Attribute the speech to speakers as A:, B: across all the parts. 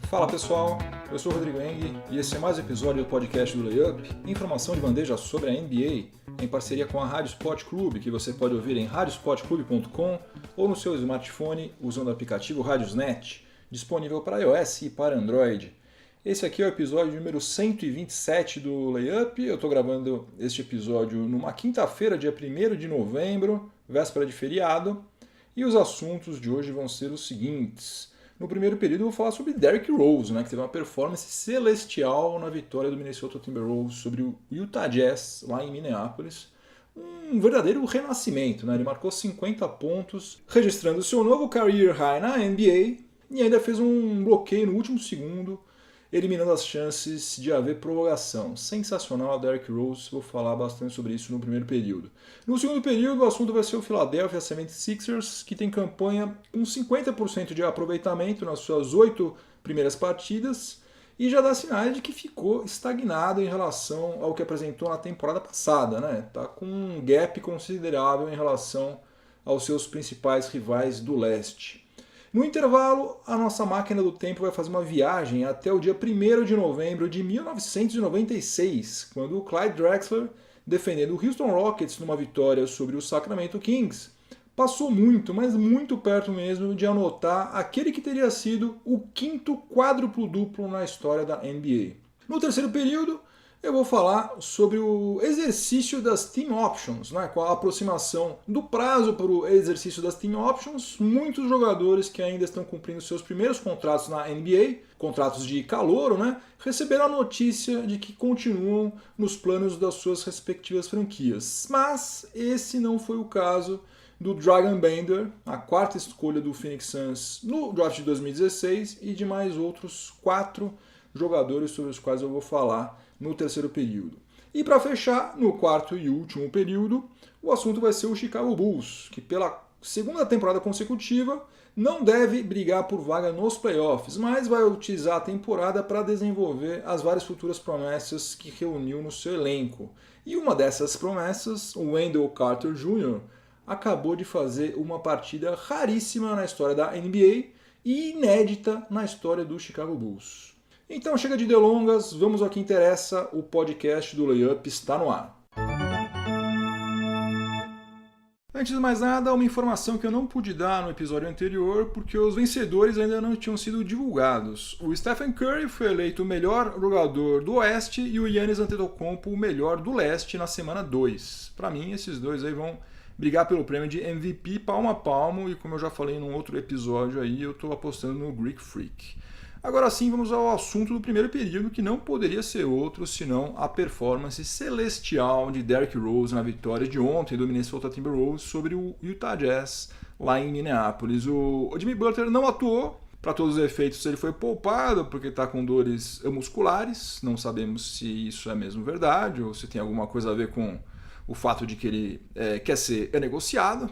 A: Fala pessoal, eu sou o Rodrigo Eng e esse é mais um episódio do podcast do Layup, informação de bandeja sobre a NBA, em parceria com a Rádio Sport Clube, que você pode ouvir em radiosportclube.com ou no seu smartphone usando o aplicativo Radiosnet, disponível para iOS e para Android. Esse aqui é o episódio número 127 do Layup. Eu estou gravando este episódio numa quinta-feira, dia 1º de novembro, véspera de feriado, e os assuntos de hoje vão ser os seguintes. No primeiro período eu vou falar sobre Derrick Rose, que teve uma performance celestial na vitória do Minnesota Timberwolves sobre o Utah Jazz, lá em Minneapolis. Um verdadeiro renascimento, Ele marcou 50 pontos, registrando seu novo career high na NBA e ainda fez um bloqueio no último segundo, eliminando as chances de haver prorrogação. Sensacional, Derrick Rose, vou falar bastante sobre isso no primeiro período. No segundo período, o assunto vai ser o Philadelphia 76ers, que tem campanha com 50% de aproveitamento nas suas 8 primeiras partidas e já dá sinais de que ficou estagnado em relação ao que apresentou na temporada passada. Tá com um gap considerável em relação aos seus principais rivais do leste. No intervalo, a nossa máquina do tempo vai fazer uma viagem até o dia 1º de novembro de 1996, quando o Clyde Drexler, defendendo o Houston Rockets numa vitória sobre o Sacramento Kings, passou muito, mas muito perto mesmo de anotar aquele que teria sido o 5º quádruplo-duplo na história da NBA. No terceiro período, eu vou falar sobre o exercício das Team Options, com a aproximação do prazo para o exercício das Team Options. Muitos jogadores que ainda estão cumprindo seus primeiros contratos na NBA, contratos de calouro, receberam a notícia de que continuam nos planos das suas respectivas franquias. Mas esse não foi o caso do Dragan Bender, a 4ª escolha do Phoenix Suns no draft de 2016, e de mais outros 4 jogadores sobre os quais eu vou falar no terceiro período. E para fechar, no quarto e último período, o assunto vai ser o Chicago Bulls, que pela segunda temporada consecutiva não deve brigar por vaga nos playoffs, mas vai utilizar a temporada para desenvolver as várias futuras promessas que reuniu no seu elenco. E uma dessas promessas, o Wendell Carter Jr., acabou de fazer uma partida raríssima na história da NBA e inédita na história do Chicago Bulls. Então chega de delongas, vamos ao que interessa, o podcast do Layup está no ar. Antes de mais nada, uma informação que eu não pude dar no episódio anterior, porque os vencedores ainda não tinham sido divulgados. O Stephen Curry foi eleito o melhor jogador do Oeste e o Giannis Antetokounmpo o melhor do Leste na semana 2. Para mim, esses dois aí vão brigar pelo prêmio de MVP palmo a palmo, e como eu já falei num outro episódio aí, eu estou apostando no Greek Freak. Agora sim, vamos ao assunto do primeiro período, que não poderia ser outro senão a performance celestial de Derrick Rose na vitória de ontem do Minnesota Timberwolves sobre o Utah Jazz lá em Minneapolis. O Jimmy Butler não atuou, para todos os efeitos ele foi poupado porque está com dores musculares, não sabemos se isso é mesmo verdade ou se tem alguma coisa a ver com o fato de que ele quer ser negociado.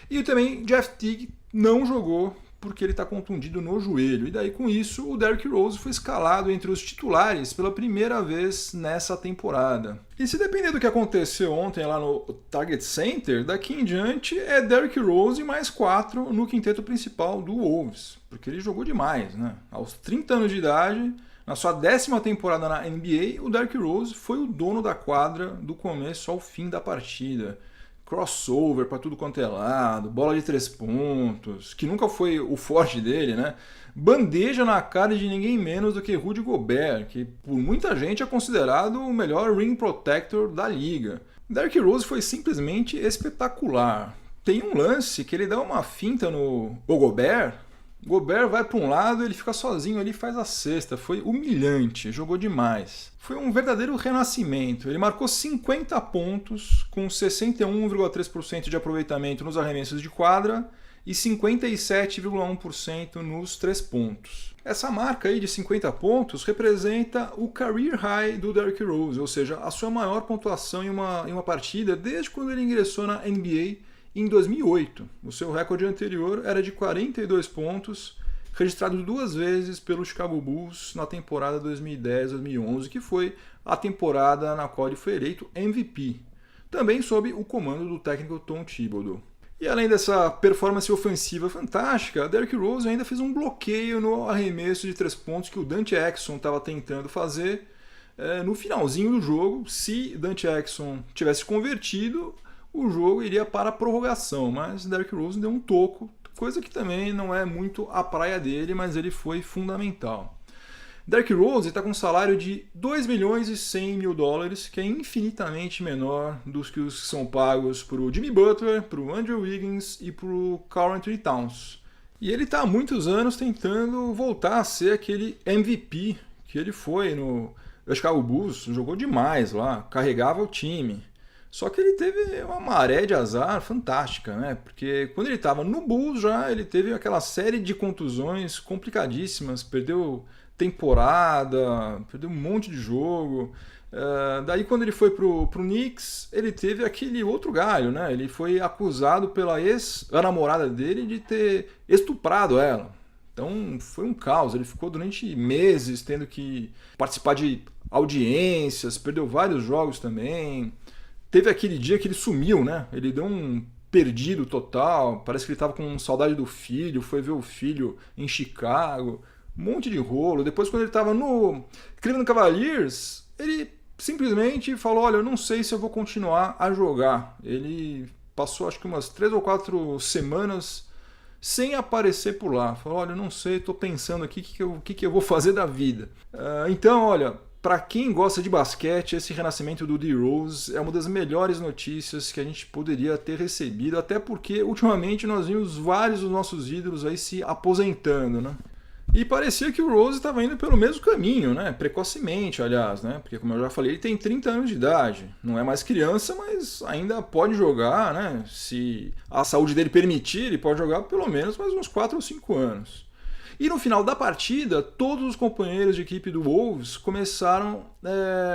A: E também Jeff Teague não jogou porque ele está contundido no joelho. E daí, com isso, o Derrick Rose foi escalado entre os titulares pela primeira vez nessa temporada. E se depender do que aconteceu ontem lá no Target Center, daqui em diante é Derrick Rose e mais 4 no quinteto principal do Wolves, porque ele jogou demais, Aos 30 anos de idade, na sua 10ª temporada na NBA, o Derrick Rose foi o dono da quadra do começo ao fim da partida. Crossover para tudo quanto é lado, bola de 3 pontos, que nunca foi o forte dele, Bandeja na cara de ninguém menos do que Rudy Gobert, que por muita gente é considerado o melhor rim protector da liga. Derrick Rose foi simplesmente espetacular. Tem um lance que ele dá uma finta no Gobert vai para um lado, ele fica sozinho ali e faz a cesta. Foi humilhante, jogou demais. Foi um verdadeiro renascimento. Ele marcou 50 pontos com 61,3% de aproveitamento nos arremessos de quadra e 57,1% nos 3 pontos. Essa marca aí de 50 pontos representa o career high do Derrick Rose, ou seja, a sua maior pontuação em uma partida desde quando ele ingressou na NBA em 2008. O seu recorde anterior era de 42 pontos, registrado 2 vezes pelo Chicago Bulls na temporada 2010-2011, que foi a temporada na qual ele foi eleito MVP, também sob o comando do técnico Tom Thibodeau. E além dessa performance ofensiva fantástica, Derrick Rose ainda fez um bloqueio no arremesso de 3 pontos que o Dante Exum estava tentando fazer no finalzinho do jogo. Se Dante Exum tivesse convertido, o jogo iria para a prorrogação, mas Derrick Rose deu um toco, coisa que também não é muito a praia dele, mas ele foi fundamental. Derrick Rose está com um salário de 2 milhões e 100 mil dólares, que é infinitamente menor dos que os que são pagos para o Jimmy Butler, para o Andrew Wiggins e para o Karl Anthony Towns. E ele está há muitos anos tentando voltar a ser aquele MVP que ele foi no Chicago Bulls, jogou demais lá, carregava o time. Só que ele teve uma maré de azar fantástica, né? Porque quando ele estava no Bulls já, ele teve aquela série de contusões complicadíssimas, perdeu temporada, perdeu um monte de jogo. Daí quando ele foi pro Knicks, ele teve aquele outro galho, né? Ele foi acusado pela ex-namorada dele de ter estuprado ela. Então foi um caos, ele ficou durante meses tendo que participar de audiências, perdeu vários jogos também. Teve aquele dia que ele sumiu, né? Ele deu um perdido total, parece que ele estava com saudade do filho, foi ver o filho em Chicago, um monte de rolo. Depois, quando ele estava no Cleveland Cavaliers, ele simplesmente falou, olha, eu não sei se eu vou continuar a jogar. Ele passou acho que umas 3 ou 4 semanas sem aparecer por lá. Falou, olha, eu não sei, estou pensando aqui o que eu vou fazer da vida. Então, olha, para quem gosta de basquete, esse renascimento do D-Rose é uma das melhores notícias que a gente poderia ter recebido, até porque ultimamente nós vimos vários dos nossos ídolos aí se aposentando, né? E parecia que o Rose estava indo pelo mesmo caminho, né? Precocemente, aliás, né? Porque, como eu já falei, ele tem 30 anos de idade. Não é mais criança, mas ainda pode jogar, né? Se a saúde dele permitir, ele pode jogar pelo menos mais uns 4 ou 5 anos. E no final da partida, todos os companheiros de equipe do Wolves começaram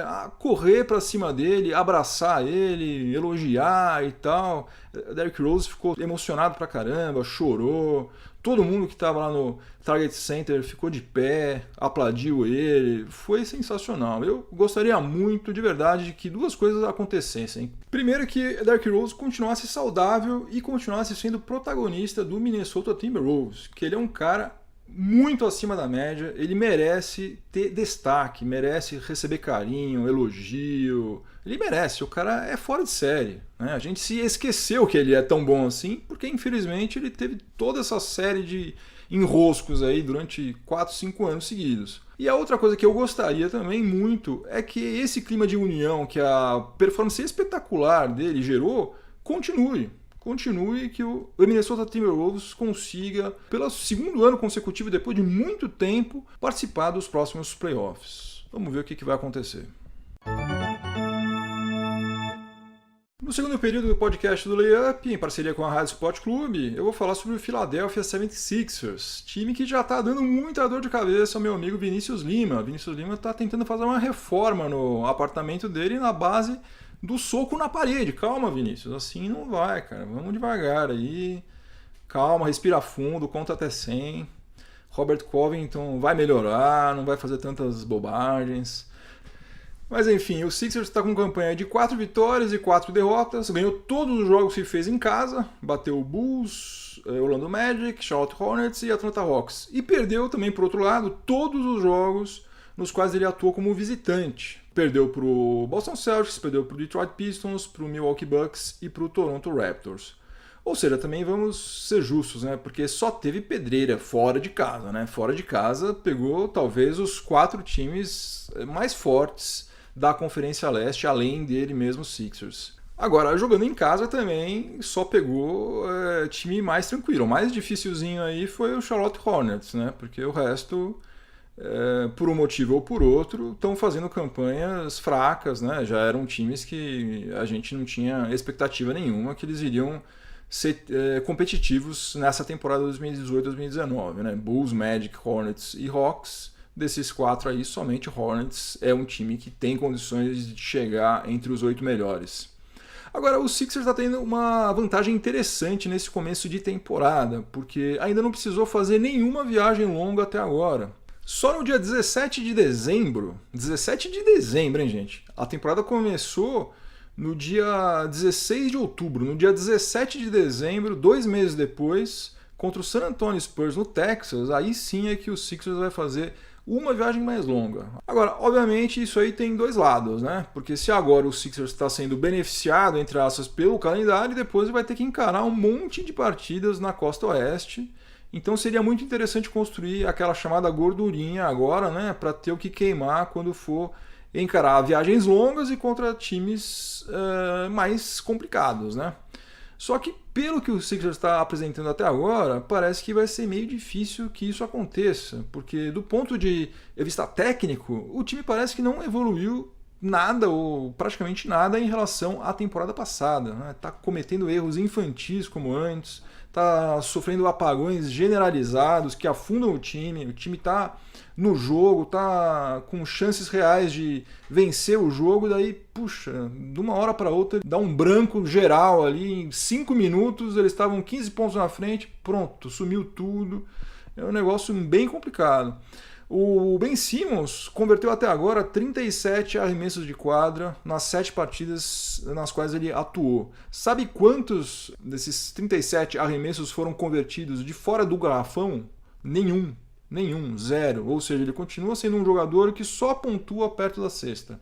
A: a correr para cima dele, abraçar ele, elogiar e tal. Derrick Rose ficou emocionado pra caramba, chorou. Todo mundo que estava lá no Target Center ficou de pé, aplaudiu ele. Foi sensacional. Eu gostaria muito, de verdade, de que 2 coisas acontecessem. Primeiro, que Derrick Rose continuasse saudável e continuasse sendo protagonista do Minnesota Timberwolves, que ele é um cara muito acima da média, ele merece ter destaque, merece receber carinho, elogio, ele merece, o cara é fora de série, né? A gente se esqueceu que ele é tão bom assim, porque infelizmente ele teve toda essa série de enroscos aí durante 4, 5 anos seguidos. E a outra coisa que eu gostaria também muito é que esse clima de união que a performance espetacular dele gerou, continue, que o Minnesota Timberwolves consiga, pelo 2º ano consecutivo, depois de muito tempo, participar dos próximos playoffs. Vamos ver o que vai acontecer. No segundo período do podcast do Layup, em parceria com a Rádio Sport Clube, eu vou falar sobre o Philadelphia 76ers, time que já está dando muita dor de cabeça ao meu amigo Vinícius Lima. Vinícius Lima está tentando fazer uma reforma no apartamento dele na base do soco na parede. Calma, Vinícius, assim não vai, cara. Vamos devagar aí. Calma, respira fundo, conta até 100. Robert Covington vai melhorar, não vai fazer tantas bobagens. Mas enfim, o Sixers está com campanha de 4 vitórias e 4 derrotas. Ganhou todos os jogos que fez em casa. Bateu o Bulls, Orlando Magic, Charlotte Hornets e Atlanta Hawks. E perdeu também, por outro lado, todos os jogos nos quais ele atuou como visitante. Perdeu para o Boston Celtics, perdeu para o Detroit Pistons, para o Milwaukee Bucks e para o Toronto Raptors. Ou seja, também vamos ser justos, né? Porque só teve pedreira fora de casa, né? Fora de casa pegou talvez os 4 times mais fortes da Conferência Leste, além dele mesmo, Sixers. Agora, jogando em casa também só pegou time mais tranquilo. O mais dificilzinho aí foi o Charlotte Hornets, né? Porque o resto, por um motivo ou por outro, estão fazendo campanhas fracas, né? Já eram times que a gente não tinha expectativa nenhuma que eles iriam ser competitivos nessa temporada 2018-2019, né? Bulls, Magic, Hornets e Hawks. Desses 4 aí, somente Hornets é um time que tem condições de chegar entre os 8 melhores. Agora, o Sixers está tendo uma vantagem interessante nesse começo de temporada, porque ainda não precisou fazer nenhuma viagem longa até agora. Só no dia 17 de dezembro, hein, gente? A temporada começou no dia 16 de outubro. No dia 17 de dezembro, 2 meses depois, contra o San Antonio Spurs no Texas, aí sim é que o Sixers vai fazer uma viagem mais longa. Agora, obviamente, isso aí tem dois lados, né? Porque se agora o Sixers está sendo beneficiado, entre aspas, pelo calendário, depois vai ter que encarar um monte de partidas na costa oeste. Então seria muito interessante construir aquela chamada gordurinha agora, né? Para ter o que queimar quando for encarar viagens longas e contra times mais complicados, né? Só que, pelo que o Sixers está apresentando até agora, parece que vai ser meio difícil que isso aconteça, porque do ponto de vista técnico, o time parece que não evoluiu nada ou praticamente nada em relação à temporada passada. Está cometendo erros infantis como antes, está sofrendo apagões generalizados que afundam o time está no jogo, está com chances reais de vencer o jogo, daí, puxa, de uma hora para outra dá um branco geral ali, em 5 minutos eles estavam 15 pontos na frente, pronto, sumiu tudo, é um negócio bem complicado. O Ben Simmons converteu até agora 37 arremessos de quadra nas 7 partidas nas quais ele atuou. Sabe quantos desses 37 arremessos foram convertidos de fora do garrafão? Nenhum, zero. Ou seja, ele continua sendo um jogador que só pontua perto da cesta.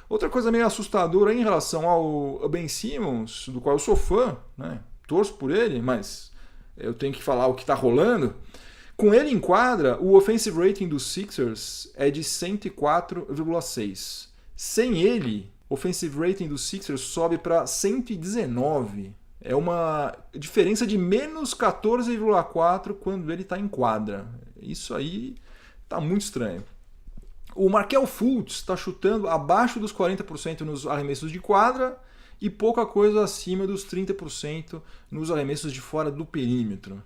A: Outra coisa meio assustadora em relação ao Ben Simmons, do qual eu sou fã, né? Torço por ele, mas eu tenho que falar o que está rolando. Com ele em quadra, o offensive rating dos Sixers é de 104,6. Sem ele, o offensive rating dos Sixers sobe para 119. É uma diferença de menos 14,4 quando ele está em quadra. Isso aí está muito estranho. O Markelle Fultz está chutando abaixo dos 40% nos arremessos de quadra e pouca coisa acima dos 30% nos arremessos de fora do perímetro.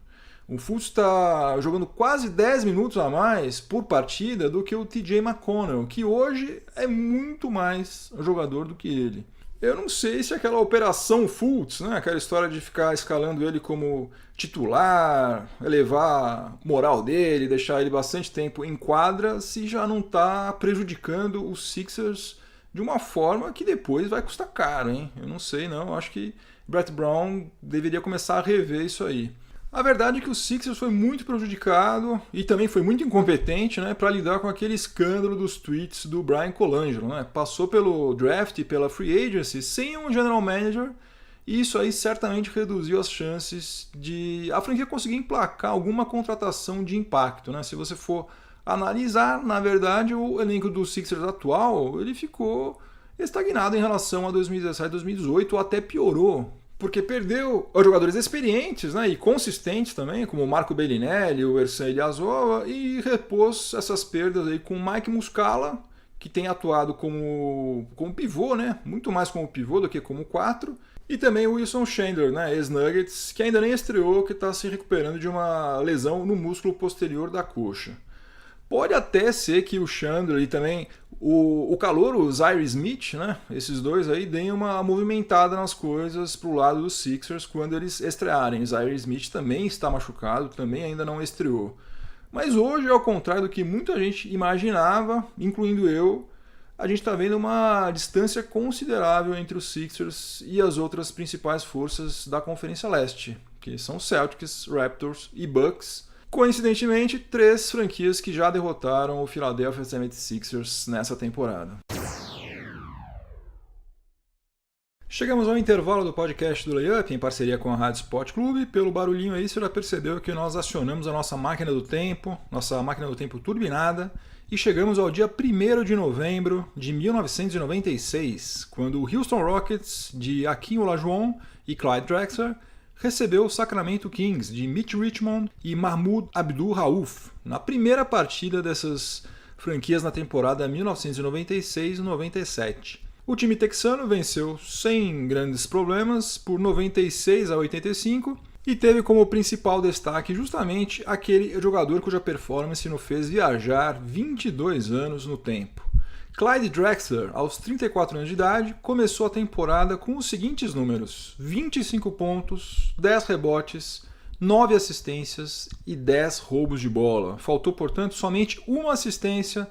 A: O Fultz está jogando quase 10 minutos a mais por partida do que o TJ McConnell, que hoje é muito mais jogador do que ele. Eu não sei se aquela operação Fultz, né, aquela história de ficar escalando ele como titular, elevar a moral dele, deixar ele bastante tempo em quadra, se já não está prejudicando os Sixers de uma forma que depois vai custar caro, hein? Eu não sei não, acho que Brett Brown deveria começar a rever isso aí. A verdade é que o Sixers foi muito prejudicado e também foi muito incompetente, né, para lidar com aquele escândalo dos tweets do Brian Colangelo. Né? Passou pelo draft e pela free agency sem um general manager e isso aí certamente reduziu as chances de a franquia conseguir emplacar alguma contratação de impacto. Né? Se você for analisar, na verdade, o elenco do Sixers atual ele ficou estagnado em relação a 2017, 2018 ou até piorou. Porque perdeu os jogadores experientes, né, e consistentes também, como o Marco Bellinelli, o Ersan Ilyasova, e repôs essas perdas aí com o Mike Muscala, que tem atuado como pivô, né, muito mais como pivô do que como 4, e também o Wilson Chandler, né, ex-Nuggets, que ainda nem estreou, que está se recuperando de uma lesão no músculo posterior da coxa. Pode até ser que o Chandler e também o calouro, o Zaire Smith, né? Esses dois aí deem uma movimentada nas coisas pro lado dos Sixers quando eles estrearem. O Zaire Smith também está machucado, também ainda não estreou. Mas hoje, ao contrário do que muita gente imaginava, incluindo eu, a gente está vendo uma distância considerável entre os Sixers e as outras principais forças da Conferência Leste, que são Celtics, Raptors e Bucks. Coincidentemente, 3 franquias que já derrotaram o Philadelphia 76ers nessa temporada. Chegamos ao intervalo do podcast do Layup, em parceria com a Rádio Sport Clube. Pelo barulhinho aí, você já percebeu que nós acionamos a nossa máquina do tempo turbinada, e chegamos ao dia 1º de novembro de 1996, quando o Houston Rockets, de Hakeem Olajuwon e Clyde Drexler, recebeu o Sacramento Kings de Mitch Richmond e Mahmoud Abdul-Rauf na primeira partida dessas franquias na temporada 1996-97. O time texano venceu sem grandes problemas por 96-85 e teve como principal destaque justamente aquele jogador cuja performance o fez viajar 22 anos no tempo. Clyde Drexler, aos 34 anos de idade, começou a temporada com os seguintes números: 25 pontos, 10 rebotes, 9 assistências e 10 roubos de bola. Faltou, portanto, somente uma assistência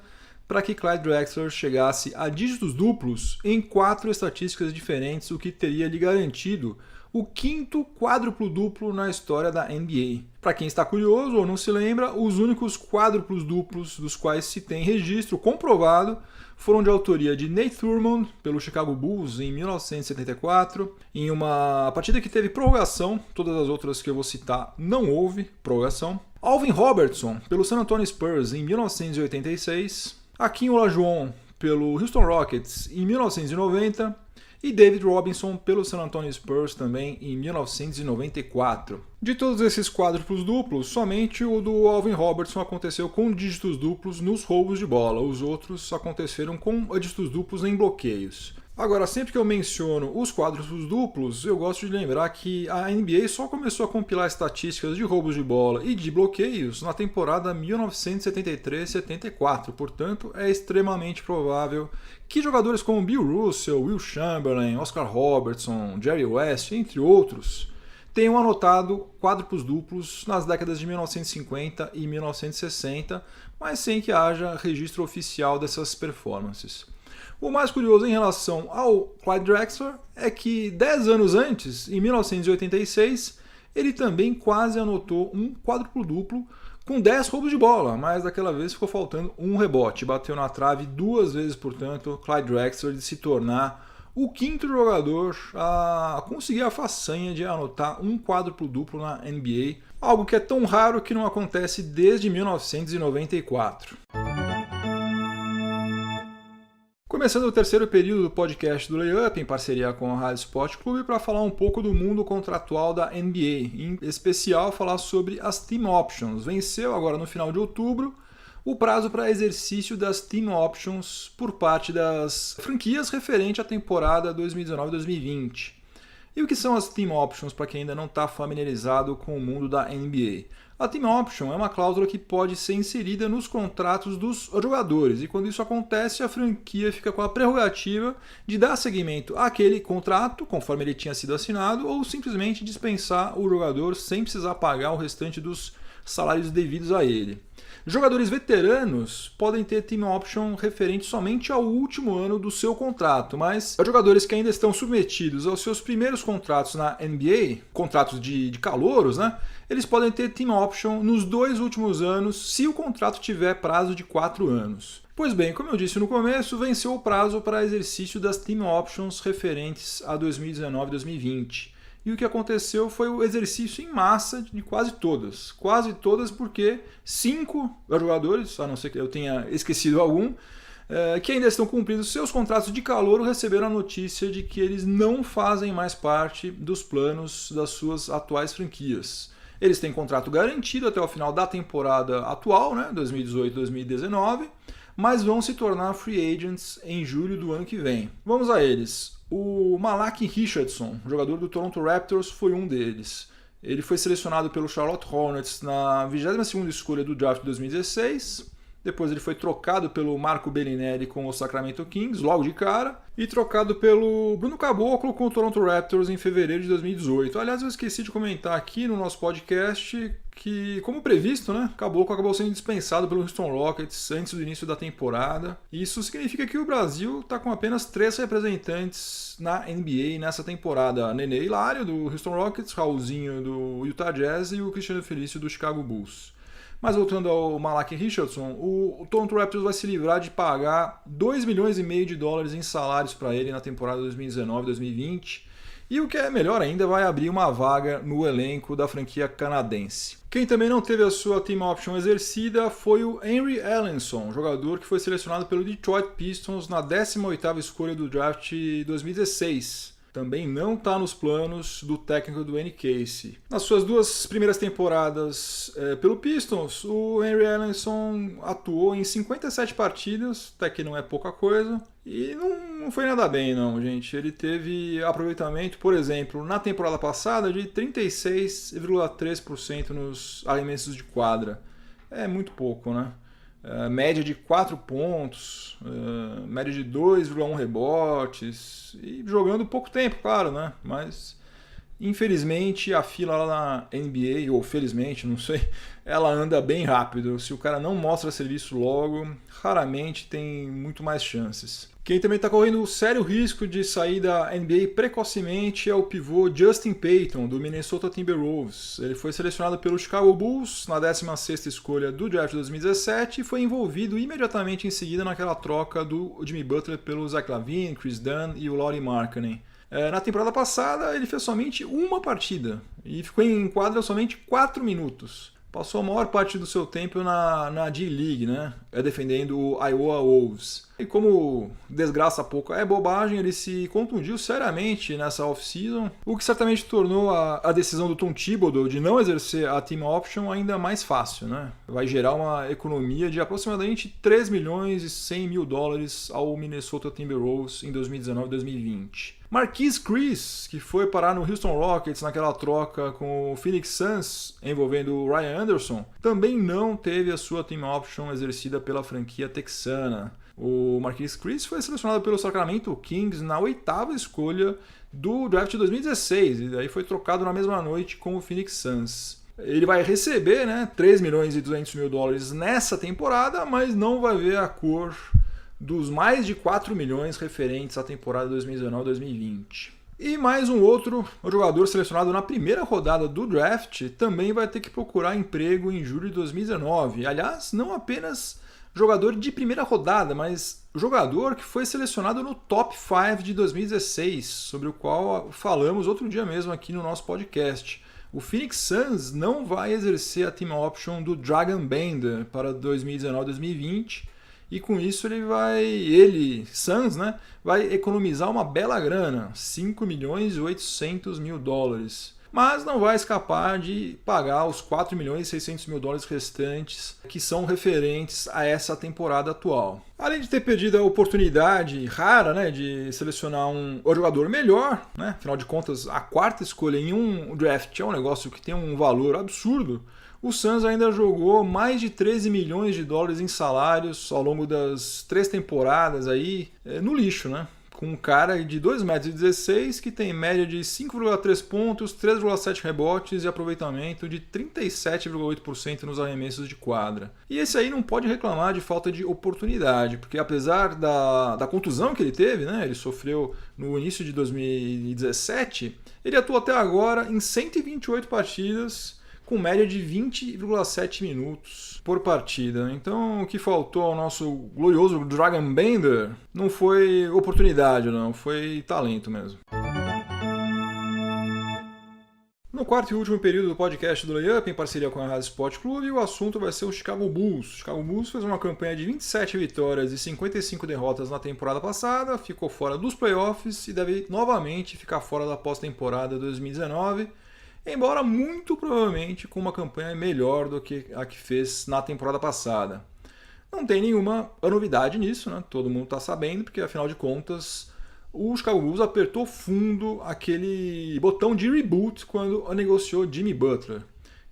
A: para que Clyde Drexler chegasse a dígitos duplos em 4 estatísticas diferentes, o que teria lhe garantido o 5º quádruplo duplo na história da NBA. Para quem está curioso ou não se lembra, os únicos quádruplos duplos dos quais se tem registro comprovado foram de autoria de Nate Thurmond pelo Chicago Bulls em 1974, em uma partida que teve prorrogação, todas as outras que eu vou citar não houve prorrogação. Alvin Robertson pelo San Antonio Spurs em 1986, Akim Olajuwon pelo Houston Rockets em 1990 e David Robinson pelo San Antonio Spurs também em 1994. De todos esses quádruplos duplos, somente o do Alvin Robertson aconteceu com dígitos duplos nos roubos de bola, os outros aconteceram com dígitos duplos em bloqueios. Agora, sempre que eu menciono os quádruplos duplos, eu gosto de lembrar que a NBA só começou a compilar estatísticas de roubos de bola e de bloqueios na temporada 1973-74, portanto, é extremamente provável que jogadores como Bill Russell, Will Chamberlain, Oscar Robertson, Jerry West, entre outros, tenham anotado quádruplos duplos nas décadas de 1950 e 1960, mas sem que haja registro oficial dessas performances. O mais curioso em relação ao Clyde Drexler é que 10 anos antes, em 1986, ele também quase anotou um quádruplo duplo com 10 roubos de bola, mas daquela vez ficou faltando um rebote. Bateu na trave 2 vezes, portanto, Clyde Drexler de se tornar o 5º jogador a conseguir a façanha de anotar um quádruplo duplo na NBA, algo que é tão raro que não acontece desde 1994. Começando o terceiro período do podcast do Layup, em parceria com a Rádio Sport Clube, para falar um pouco do mundo contratual da NBA, em especial falar sobre as Team Options. Venceu agora no final de outubro o prazo para exercício das Team Options por parte das franquias referente à temporada 2019-2020. E o que são as Team Options para quem ainda não está familiarizado com o mundo da NBA? A Team Option é uma cláusula que pode ser inserida nos contratos dos jogadores e quando isso acontece a franquia fica com a prerrogativa de dar seguimento àquele contrato conforme ele tinha sido assinado ou simplesmente dispensar o jogador sem precisar pagar o restante dos salários devidos a ele. Jogadores veteranos podem ter team option referente somente ao último ano do seu contrato, mas jogadores que ainda estão submetidos aos seus primeiros contratos na NBA, contratos de calouros, né? Eles podem ter team option nos 2 últimos anos se o contrato tiver prazo de 4 anos. Pois bem, como eu disse no começo, venceu o prazo para exercício das team options referentes a 2019 e 2020. E o que aconteceu foi o exercício em massa de quase todas. Quase todas porque 5 jogadores, a não ser que eu tenha esquecido algum, que ainda estão cumprindo seus contratos de calouro, receberam a notícia de que eles não fazem mais parte dos planos das suas atuais franquias. Eles têm contrato garantido até o final da temporada atual, né, 2018-2019, mas vão se tornar free agents em julho do ano que vem. Vamos a eles. O Malaki Richardson, jogador do Toronto Raptors, foi um deles. Ele foi selecionado pelo Charlotte Hornets na 22ª escolha do draft de 2016. Depois ele foi trocado pelo Marco Bellinelli com o Sacramento Kings, logo de cara, e trocado pelo Bruno Caboclo com o Toronto Raptors em fevereiro de 2018. Aliás, eu esqueci de comentar aqui no nosso podcast que, como previsto, né, Caboclo acabou sendo dispensado pelo Houston Rockets antes do início da temporada. Isso significa que o Brasil está com apenas 3 representantes na NBA nessa temporada. Nenê Hilário, do Houston Rockets, Raulzinho, do Utah Jazz e o Cristiano Felício, do Chicago Bulls. Mas voltando ao Malaki Richardson, o Toronto Raptors vai se livrar de pagar 2,5 milhões de dólares em salários para ele na temporada 2019-2020. E o que é melhor ainda, vai abrir uma vaga no elenco da franquia canadense. Quem também não teve a sua team option exercida foi o Henry Ellenson, jogador que foi selecionado pelo Detroit Pistons na 18ª escolha do draft 2016. Também não está nos planos do técnico do Dwayne Casey. Nas suas 2 primeiras temporadas pelo Pistons, o Henry Ellenson atuou em 57 partidas, até que não é pouca coisa, e não foi nada bem não, gente. Ele teve aproveitamento, por exemplo, na temporada passada de 36,3% nos arremessos de quadra. É muito pouco, né? Média de 4 pontos, média de 2,1 rebotes, e jogando pouco tempo, claro, né? Mas Infelizmente, a fila lá na NBA, ou felizmente, não sei, ela anda bem rápido. Se o cara não mostra serviço logo, raramente tem muito mais chances. Quem também está correndo sério risco de sair da NBA precocemente é o pivô Justin Payton, do Minnesota Timberwolves. Ele foi selecionado pelo Chicago Bulls na 16ª escolha do draft de 2017 e foi envolvido imediatamente em seguida naquela troca do Jimmy Butler pelo Zach LaVine, Chris Dunn e o Lauri Markkanen. Na temporada passada, ele fez somente uma partida e ficou em quadra somente 4 minutos. Passou a maior parte do seu tempo na D-League, né? Defendendo o Iowa Wolves. E como desgraça pouco é bobagem, ele se contundiu seriamente nessa off-season, o que certamente tornou a decisão do Tom Thibodeau de não exercer a team option ainda mais fácil, né? Vai gerar uma economia de aproximadamente 3 milhões e 100 mil dólares ao Minnesota Timberwolves em 2019 e 2020. Marquise Chriss, que foi parar no Houston Rockets naquela troca com o Phoenix Suns envolvendo o Ryan Anderson, também não teve a sua team option exercida pela franquia texana. O Marquise Chriss foi selecionado pelo Sacramento Kings na 8ª escolha do draft de 2016 e daí foi trocado na mesma noite com o Phoenix Suns. Ele vai receber 3 milhões e 200 mil dólares nessa temporada, mas não vai ver a cor dos mais de 4 milhões referentes à temporada 2019-2020. E mais um outro jogador selecionado na primeira rodada do draft também vai ter que procurar emprego em julho de 2019. Aliás, não apenas jogador de primeira rodada, mas jogador que foi selecionado no Top 5 de 2016, sobre o qual falamos outro dia mesmo aqui no nosso podcast. O Phoenix Suns não vai exercer a team option do Dragan Bender para 2019-2020, e com isso Suns, vai economizar uma bela grana, 5 milhões e 800 mil dólares. Mas não vai escapar de pagar os 4 milhões e 600 mil dólares restantes que são referentes a essa temporada atual. Além de ter perdido a oportunidade rara de selecionar um jogador melhor, afinal de contas a 4ª escolha em um draft é um negócio que tem um valor absurdo, o Suns ainda jogou mais de 13 milhões de dólares em salários ao longo das 3 temporadas aí, no lixo, com um cara de 2,16 m que tem média de 5,3 pontos, 3,7 rebotes e aproveitamento de 37,8% nos arremessos de quadra. E esse aí não pode reclamar de falta de oportunidade, porque apesar da contusão que ele teve, ele sofreu no início de 2017, ele atuou até agora em 128 partidas, com média de 20,7 minutos por partida. Então, o que faltou ao nosso glorioso Dragan Bender não foi oportunidade, não, foi talento mesmo. No quarto e último período do podcast do Layup, em parceria com a Rádio Sport Clube, o assunto vai ser o Chicago Bulls. O Chicago Bulls fez uma campanha de 27 vitórias e 55 derrotas na temporada passada, ficou fora dos playoffs e deve novamente ficar fora da pós-temporada 2019, embora muito provavelmente com uma campanha melhor do que a que fez na temporada passada. Não tem nenhuma novidade nisso, todo mundo está sabendo, porque afinal de contas o Chicago Bulls apertou fundo aquele botão de reboot quando negociou Jimmy Butler.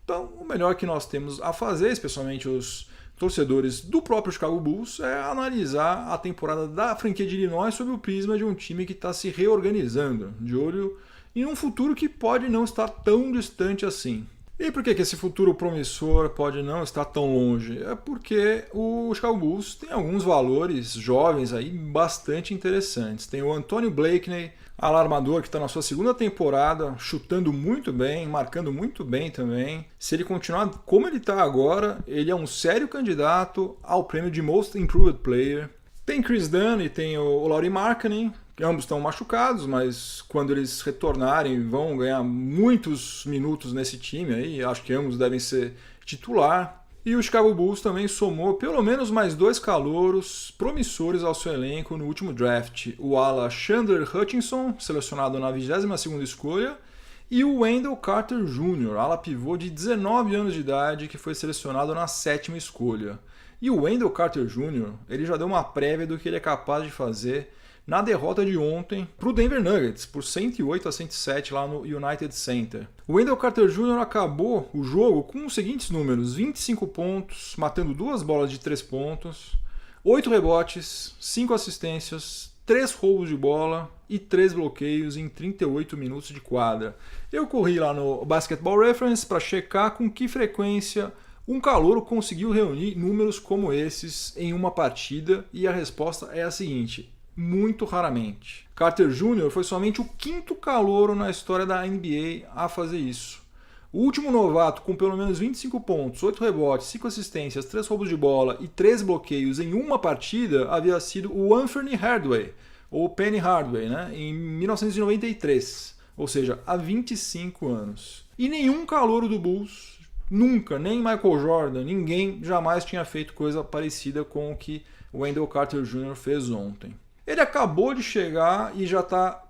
A: Então o melhor que nós temos a fazer, especialmente os torcedores do próprio Chicago Bulls, é analisar a temporada da franquia de Illinois sob o prisma de um time que está se reorganizando, de olho em um futuro que pode não estar tão distante assim. E por que esse futuro promissor pode não estar tão longe? É porque o Chicago Bulls tem alguns valores jovens aí bastante interessantes. Tem o Antonio Blakeney, alarmador que está na sua 2ª temporada, chutando muito bem, marcando muito bem também. Se ele continuar como ele está agora, ele é um sério candidato ao prêmio de Most Improved Player. Tem Chris Dunn e tem o Lauri Markkanen, que ambos estão machucados, mas quando eles retornarem vão ganhar muitos minutos nesse time aí, acho que ambos devem ser titular. E o Chicago Bulls também somou pelo menos mais 2 calouros promissores ao seu elenco no último draft. O ala Chandler Hutchinson, selecionado na 22ª escolha, e o Wendell Carter Jr., ala pivô de 19 anos de idade, que foi selecionado na 7ª escolha. E o Wendell Carter Jr., ele já deu uma prévia do que ele é capaz de fazer na derrota de ontem para o Denver Nuggets, por 108-107 lá no United Center. O Wendell Carter Jr. acabou o jogo com os seguintes números: 25 pontos, matando 2 bolas de 3 pontos, 8 rebotes, 5 assistências, 3 roubos de bola e 3 bloqueios em 38 minutos de quadra. Eu corri lá no Basketball Reference para checar com que frequência um calouro conseguiu reunir números como esses em uma partida, e a resposta é a seguinte: muito raramente. Carter Jr. foi somente o 5º calouro na história da NBA a fazer isso. O último novato com pelo menos 25 pontos, 8 rebotes, 5 assistências, 3 roubos de bola e 3 bloqueios em uma partida havia sido o Anthony Hardaway, ou Penny Hardaway, né, em 1993, ou seja, há 25 anos. E nenhum calouro do Bulls, nunca, nem Michael Jordan, ninguém jamais tinha feito coisa parecida com o que o Wendell Carter Jr. fez ontem. Ele acabou de chegar e já está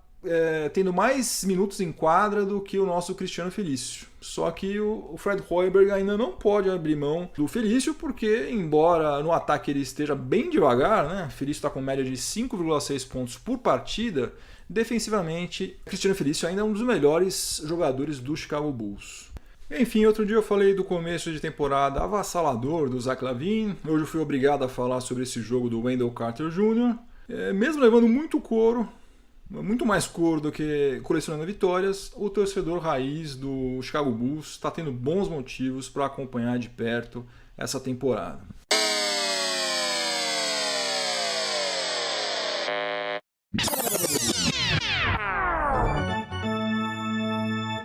A: tendo mais minutos em quadra do que o nosso Cristiano Felício. Só que o Fred Hoiberg ainda não pode abrir mão do Felício, porque, embora no ataque ele esteja bem devagar, né? Felício está com média de 5,6 pontos por partida, defensivamente, Cristiano Felício ainda é um dos melhores jogadores do Chicago Bulls. Enfim, outro dia eu falei do começo de temporada avassalador do Zach LaVine. Hoje eu fui obrigado a falar sobre esse jogo do Wendell Carter Jr. Mesmo levando muito couro, muito mais couro do que colecionando vitórias, o torcedor raiz do Chicago Bulls está tendo bons motivos para acompanhar de perto essa temporada.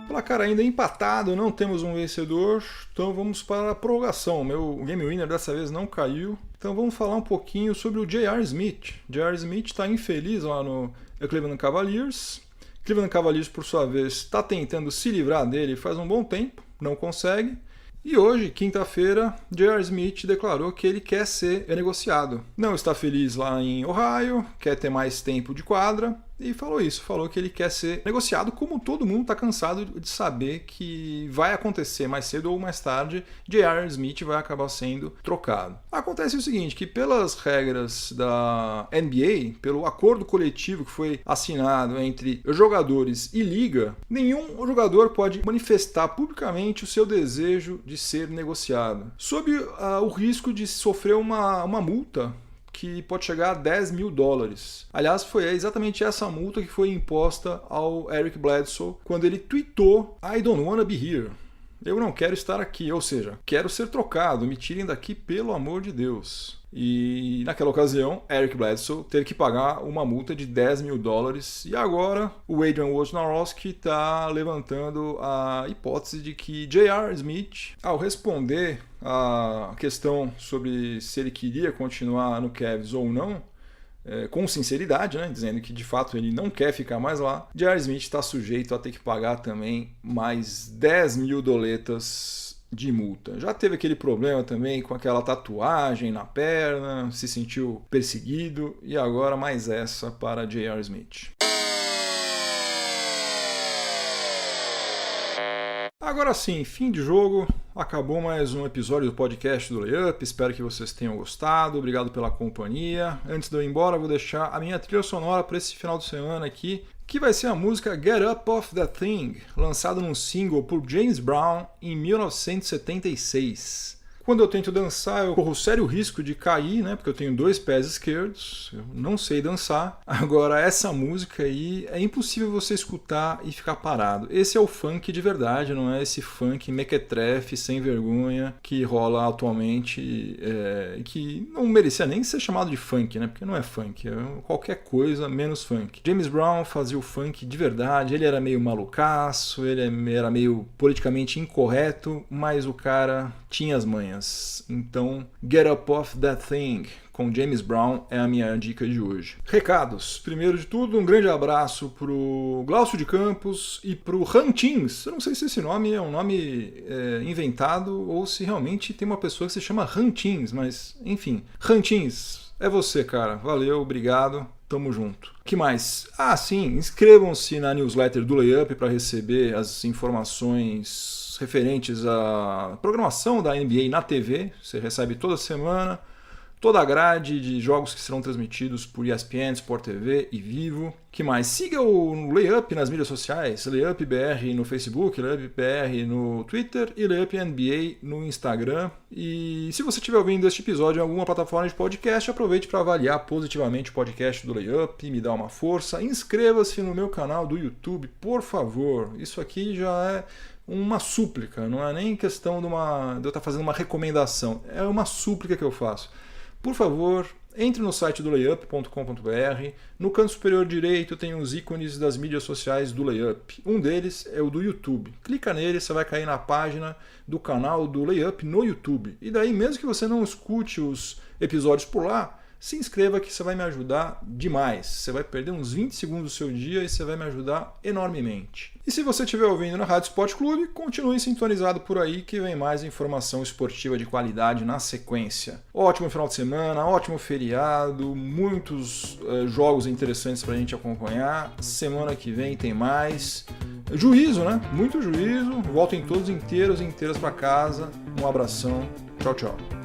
A: Placar ainda empatado, não temos um vencedor, então vamos para a prorrogação. Meu game winner dessa vez não caiu, então vamos falar um pouquinho sobre o J.R. Smith. J.R. Smith está infeliz lá no Cleveland Cavaliers. Cleveland Cavaliers, por sua vez, está tentando se livrar dele faz um bom tempo, não consegue. E hoje, quinta-feira, J.R. Smith declarou que ele quer ser renegociado. Não está feliz lá em Ohio, quer ter mais tempo de quadra e falou que ele quer ser negociado, como todo mundo está cansado de saber que vai acontecer mais cedo ou mais tarde, J.R. Smith vai acabar sendo trocado. Acontece o seguinte, que pelas regras da NBA, pelo acordo coletivo que foi assinado entre jogadores e liga, nenhum jogador pode manifestar publicamente o seu desejo de ser negociado, sob o risco de sofrer uma multa que pode chegar a $10 mil. Aliás, foi exatamente essa multa que foi imposta ao Eric Bledsoe quando ele tweetou "I don't wanna be here". Eu não quero estar aqui, ou seja, quero ser trocado, me tirem daqui pelo amor de Deus. E naquela ocasião, Eric Bledsoe teve que pagar uma multa de $10 mil, e agora o Adrian Wojnarowski está levantando a hipótese de que J.R. Smith, ao responder a questão sobre se ele queria continuar no Cavs ou não, com sinceridade, né, dizendo que de fato ele não quer ficar mais lá, J.R. Smith está sujeito a ter que pagar também mais $10 mil de multa. Já teve aquele problema também com aquela tatuagem na perna, se sentiu perseguido, e agora mais essa para J.R. Smith. Agora sim, fim de jogo, acabou mais um episódio do podcast do Layup, espero que vocês tenham gostado, obrigado pela companhia. Antes de eu ir embora, vou deixar a minha trilha sonora para esse final de semana aqui, que vai ser a música Get Up Off That Thing, lançada num single por James Brown em 1976. Quando eu tento dançar, eu corro sério risco de cair, né? Porque eu tenho 2 pés esquerdos, eu não sei dançar. Agora, essa música aí é impossível você escutar e ficar parado. Esse é o funk de verdade, não é esse funk mequetrefe, sem vergonha, que rola atualmente e que não merecia nem ser chamado de funk, né? Porque não é funk, é qualquer coisa menos funk. James Brown fazia o funk de verdade, ele era meio malucaço, ele era meio politicamente incorreto, mas o cara tinha as manhas. Então, Get Up Off That Thing, com James Brown, é a minha dica de hoje. Recados. Primeiro de tudo, um grande abraço pro Glaucio de Campos e pro Rantins. Eu não sei se esse nome é um nome inventado ou se realmente tem uma pessoa que se chama Rantins, mas enfim. Rantins, é você, cara. Valeu, obrigado. Tamo junto. O que mais? Ah, sim, inscrevam-se na newsletter do Layup para receber as informações referentes à programação da NBA na TV. Você recebe toda semana. toda a grade de jogos que serão transmitidos por ESPN, Sport TV e Vivo. Que mais? Siga o Layup nas mídias sociais, Layup BR no Facebook, Layup BR no Twitter e Layup NBA no Instagram. E se você estiver ouvindo este episódio em alguma plataforma de podcast, aproveite para avaliar positivamente o podcast do Layup, me dá uma força. Inscreva-se no meu canal do YouTube, por favor. Isso aqui já é uma súplica, não é nem questão de eu estar fazendo uma recomendação, é uma súplica que eu faço. Por favor, entre no site do layup.com.br, no canto superior direito tem os ícones das mídias sociais do Layup. Um deles é o do YouTube. Clica nele, você vai cair na página do canal do Layup no YouTube. E daí, mesmo que você não escute os episódios por lá, se inscreva que você vai me ajudar demais. Você vai perder uns 20 segundos do seu dia e você vai me ajudar enormemente. E se você estiver ouvindo na Rádio Sport Clube, continue sintonizado por aí que vem mais informação esportiva de qualidade na sequência. Ótimo final de semana, ótimo feriado, muitos jogos interessantes para a gente acompanhar. Semana que vem tem mais. Juízo, né? Muito juízo. Voltem todos inteiros e inteiras para casa. Um abração. Tchau, tchau.